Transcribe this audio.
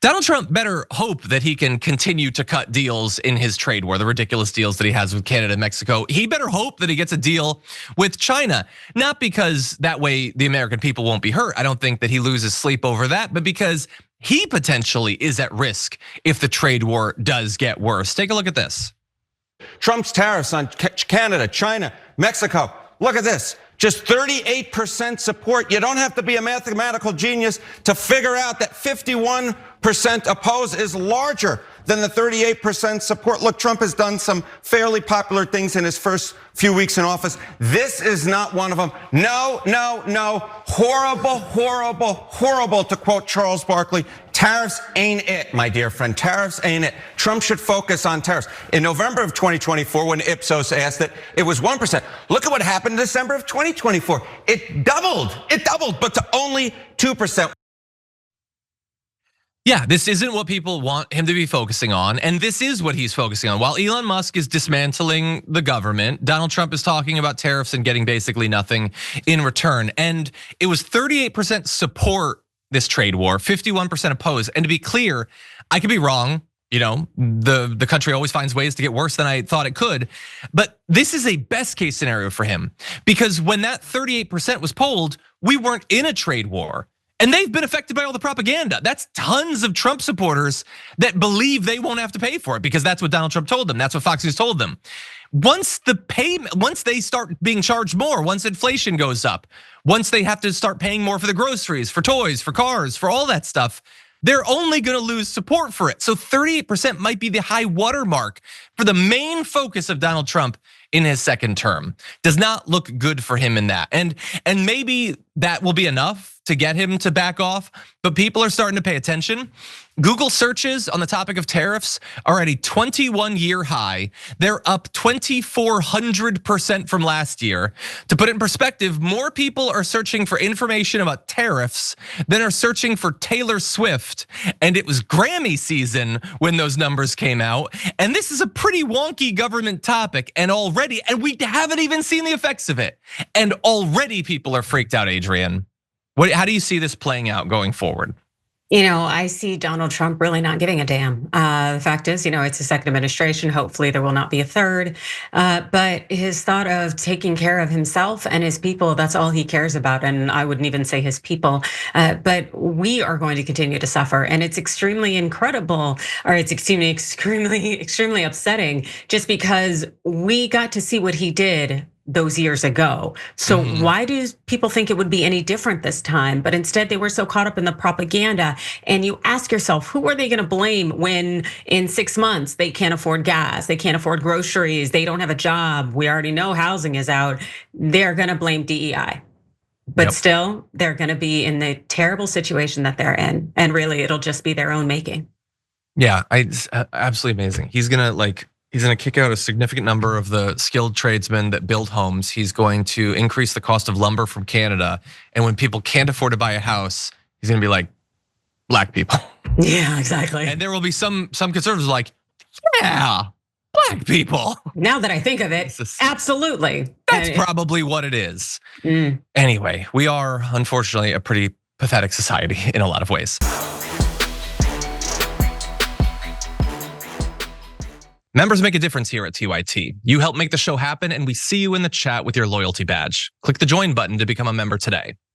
Donald Trump better hope that he can continue to cut deals in his trade war, the ridiculous deals that he has with Canada and Mexico. He better hope that he gets a deal with China, not because that way the American people won't be hurt. I don't think that he loses sleep over that, but because he potentially is at risk if the trade war does get worse. Take a look at this. Trump's tariffs on Canada, China, Mexico. Look at this. Just 38% support. You don't have to be a mathematical genius to figure out that 51% oppose is larger than the 38% support. Look, Trump has done some fairly popular things in his first few weeks in office. This is not one of them. No, no, no. Horrible, horrible, horrible, to quote Charles Barkley. Tariffs ain't it, my dear friend. Tariffs ain't it. Trump should focus on tariffs. In November of 2024, when Ipsos asked it was 1%. Look at what happened in December of 2024. It doubled, but to only 2%. Yeah, this isn't what people want him to be focusing on, and this is what he's focusing on. While Elon Musk is dismantling the government, Donald Trump is talking about tariffs and getting basically nothing in return. And it was 38% support this trade war, 51% oppose. And to be clear, I could be wrong. The country always finds ways to get worse than I thought it could. But this is a best case scenario for him, because when that 38% was polled, we weren't in a trade war. And they've been affected by all the propaganda. That's tons of Trump supporters that believe they won't have to pay for it because that's what Donald Trump told them. That's what Fox News told them. Once they start being charged more, once inflation goes up, once they have to start paying more for the groceries, for toys, for cars, for all that stuff, they're only gonna lose support for it. So 38% might be the high watermark for the main focus of Donald Trump in his second term. Does not look good for him in that. And maybe that will be enough to get him to back off, but people are starting to pay attention. Google searches on the topic of tariffs are at a 21-year high. They're up 2,400% from last year. To put it in perspective, more people are searching for information about tariffs than are searching for Taylor Swift. And it was Grammy season when those numbers came out. And this is a pretty wonky government topic, and we haven't even seen the effects of it. And already people are freaked out, Adrienne. How do you see this playing out going forward? I see Donald Trump really not giving a damn. The fact is, it's a second administration. Hopefully there will not be a third. But his thought of taking care of himself and his people, that's all he cares about. And I wouldn't even say his people, but we are going to continue to suffer. And it's extremely incredible, or it's extremely upsetting, just because we got to see what he did those years ago. So why do people think it would be any different this time? But instead they were so caught up in the propaganda. And you ask yourself, who are they gonna blame when in 6 months they can't afford gas, they can't afford groceries, they don't have a job, we already know housing is out. They're gonna blame DEI. But still, they're gonna be in the terrible situation that they're in. And really, it'll just be their own making. Yeah, it's absolutely amazing. He's gonna kick out a significant number of the skilled tradesmen that build homes. He's going to increase the cost of lumber from Canada. And when people can't afford to buy a house, he's gonna be like, black people. Yeah, exactly. And there will be some conservatives like, yeah, black people. Now that I think of it, absolutely. That's probably what it is. Anyway, we are unfortunately a pretty pathetic society in a lot of ways. Members make a difference here at TYT. You help make the show happen, and we see you in the chat with your loyalty badge. Click the join button to become a member today.